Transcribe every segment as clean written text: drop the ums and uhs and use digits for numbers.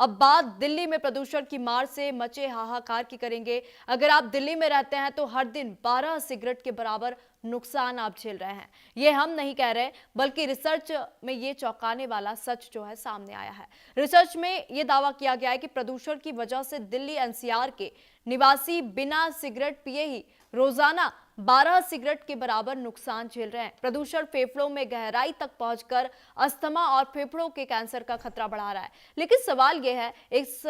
अब बात दिल्ली में प्रदूषण की मार से मचे हाहाकार की करेंगे। अगर आप दिल्ली में रहते हैं तो हर दिन 12 सिगरेट के बराबर नुकसान आप झेल रहे हैं। ये हम नहीं कह रहे, बल्कि रिसर्च में ये चौंकाने वाला सच जो है सामने आया है। रिसर्च में ये दावा किया गया है कि प्रदूषण की वजह से दिल्ली एनसीआर के निवासी बिना सिगरेट पिए ही रोजाना 12 सिगरेट के बराबर नुकसान झेल रहे हैं। प्रदूषण फेफड़ों में गहराई तक पहुंचकर अस्थमा और फेफड़ों के कैंसर का खतरा बढ़ा रहा है। लेकिन सवाल यह है, इस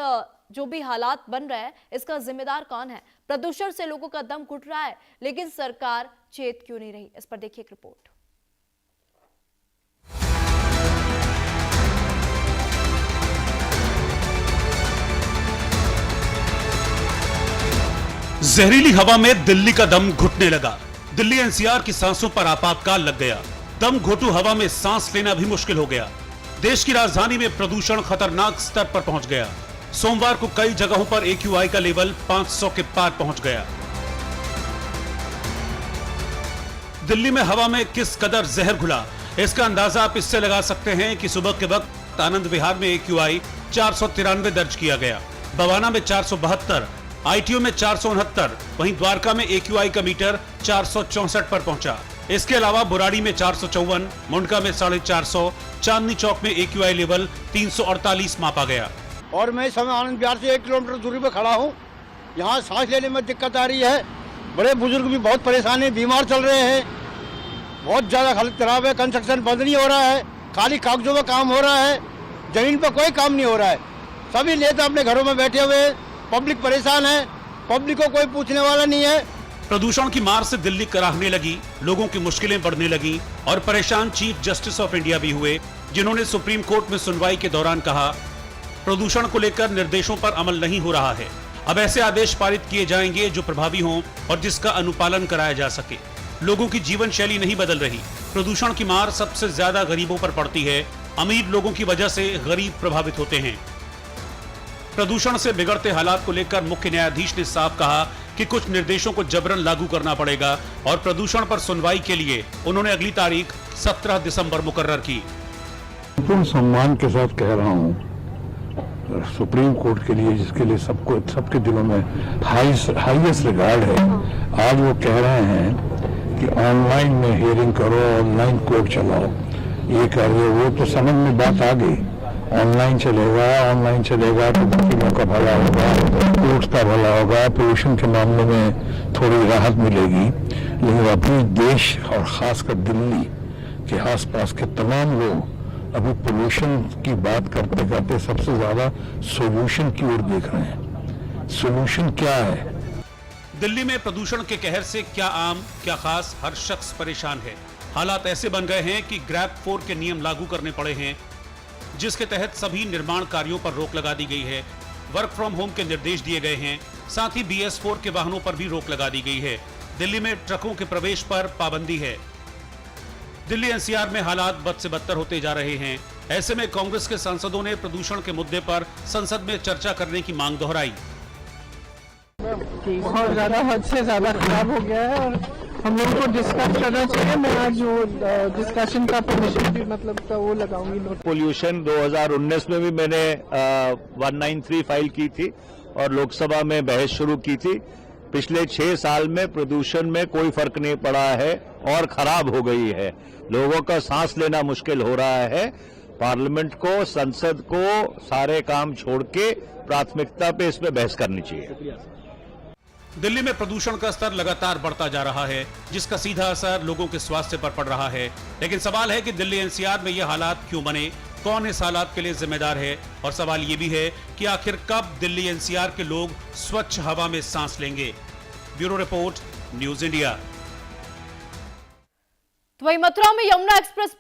जो भी हालात बन रहे हैं, इसका जिम्मेदार कौन है? प्रदूषण से लोगों का दम घुट रहा है, लेकिन सरकार चेत क्यों नहीं रही? इस पर देखिए एक रिपोर्ट। जहरीली हवा में दिल्ली का दम घुटने लगा। दिल्ली एनसीआर की सांसों पर आपातकाल लग गया। दम घोटू हवा में सांस लेना भी मुश्किल हो गया। देश की राजधानी में प्रदूषण खतरनाक स्तर पर पहुंच गया। सोमवार को कई जगहों पर AQI का लेवल 500 के पार पहुंच गया। दिल्ली में हवा में किस कदर जहर घुला, इसका अंदाजा आप इससे लगा सकते हैं कि सुबह के वक्त आनंद विहार में AQI 493 दर्ज किया गया, बवाना में 472, ITO में 469, वहीं द्वारका में AQI का मीटर 464 पर पहुंचा। इसके अलावा बुराड़ी में 454, मुंडका में 450, चांदनी चौक में AQI लेवल 348 मापा गया। और मैं इस समय आनंद विहार से 1 किलोमीटर दूरी पर खड़ा हूँ। यहाँ सांस लेने में दिक्कत आ रही है। बड़े बुजुर्ग भी बहुत परेशान हैं, बीमार चल रहे हैं। बहुत ज़्यादा हालत खराब है। कंस्ट्रक्शन बंद नहीं हो रहा है, खाली कागजों में काम हो रहा है, जमीन पर कोई काम नहीं हो रहा है। सभी नेता अपने घरों में बैठे हुए हैं, पब्लिक परेशान है, पब्लिक को कोई पूछने वाला नहीं है। प्रदूषण की मार से दिल्ली कराहने लगी, लोगों की मुश्किलें बढ़ने लगी और परेशान चीफ जस्टिस ऑफ इंडिया भी हुए, जिन्होंने सुप्रीम कोर्ट में सुनवाई के दौरान कहा, प्रदूषण को लेकर निर्देशों पर अमल नहीं हो रहा है। अब ऐसे आदेश पारित किए जाएंगे जो प्रभावी हों और जिसका अनुपालन कराया जा सके। लोगों की जीवन शैली नहीं बदल रही। प्रदूषण की मार सबसे ज्यादा गरीबों पर पड़ती है। अमीर लोगों की वजह से गरीब प्रभावित होते हैं। प्रदूषण से बिगड़ते हालात को लेकर मुख्य न्यायाधीश ने साफ कहा कि कुछ निर्देशों को जबरन लागू करना पड़ेगा और प्रदूषण पर सुनवाई के लिए उन्होंने अगली तारीख 17 दिसंबर मुकर्रर की। पूर्ण सम्मान के साथ कह रहा हूँ सुप्रीम कोर्ट के लिए, जिसके लिए सबके दिलों में हाईएस्ट रिगार्ड है। आज वो कह रहे हैं कि ऑनलाइन में हियरिंग करो, ऑनलाइन कोर्ट चलाओ, ये कर रहे। वो तो समझ में बात आ गई, ऑनलाइन चलेगा तो वकीलों का भला होगा, कोर्ट का भला होगा, पोल्यूशन के मामले में थोड़ी राहत मिलेगी। लेकिन अपने देश और खासकर दिल्ली के आसपास के तमाम लोग अभी पोल्यूशन की बात करते करते सबसे ज्यादा सोल्यूशन की ओर देख रहे हैं। सोल्यूशन क्या है? दिल्ली में प्रदूषण के कहर से क्या आम क्या खास, हर शख्स परेशान है। हालात ऐसे बन गए हैं कि ग्रैब 4 के नियम लागू करने पड़े हैं, जिसके तहत सभी निर्माण कार्यों पर रोक लगा दी गई है। वर्क फ्रॉम होम के निर्देश दिए गए हैं। साथ ही BS4 के वाहनों पर भी रोक लगा दी गई है। दिल्ली में ट्रकों के प्रवेश पर पाबंदी है। दिल्ली एनसीआर में हालात बद से बदतर होते जा रहे हैं। ऐसे में कांग्रेस के सांसदों ने प्रदूषण के मुद्दे पर संसद में चर्चा करने की मांग दोहराई। बहुत ज्यादा, हद से ज्यादा खराब हो गया है और हम लोगों को डिस्कस करना चाहिए। मैं आज वो डिस्कशन का परमिशन भी मतलब का वो लगाऊंगी। पोल्यूशन 2019 में भी मैंने 193 फाइल की थी और लोकसभा में बहस शुरू की थी। पिछले 6 साल में प्रदूषण में कोई फर्क नहीं पड़ा है और खराब हो गई है। लोगों का सांस लेना मुश्किल हो रहा है। पार्लियामेंट को, संसद को सारे काम छोड़ के प्राथमिकता पे इस पे बहस करनी चाहिए। दिल्ली में प्रदूषण का स्तर लगातार बढ़ता जा रहा है, जिसका सीधा असर लोगों के स्वास्थ्य पर पड़ रहा है। लेकिन सवाल है कि दिल्ली एनसीआर में ये हालात क्यों बने, कौन इस हालात के लिए जिम्मेदार है, और सवाल ये भी है कि आखिर कब दिल्ली एनसीआर के लोग स्वच्छ हवा में सांस लेंगे। Bureau report, news India. तो वहीं मथुरा में यमुना एक्सप्रेस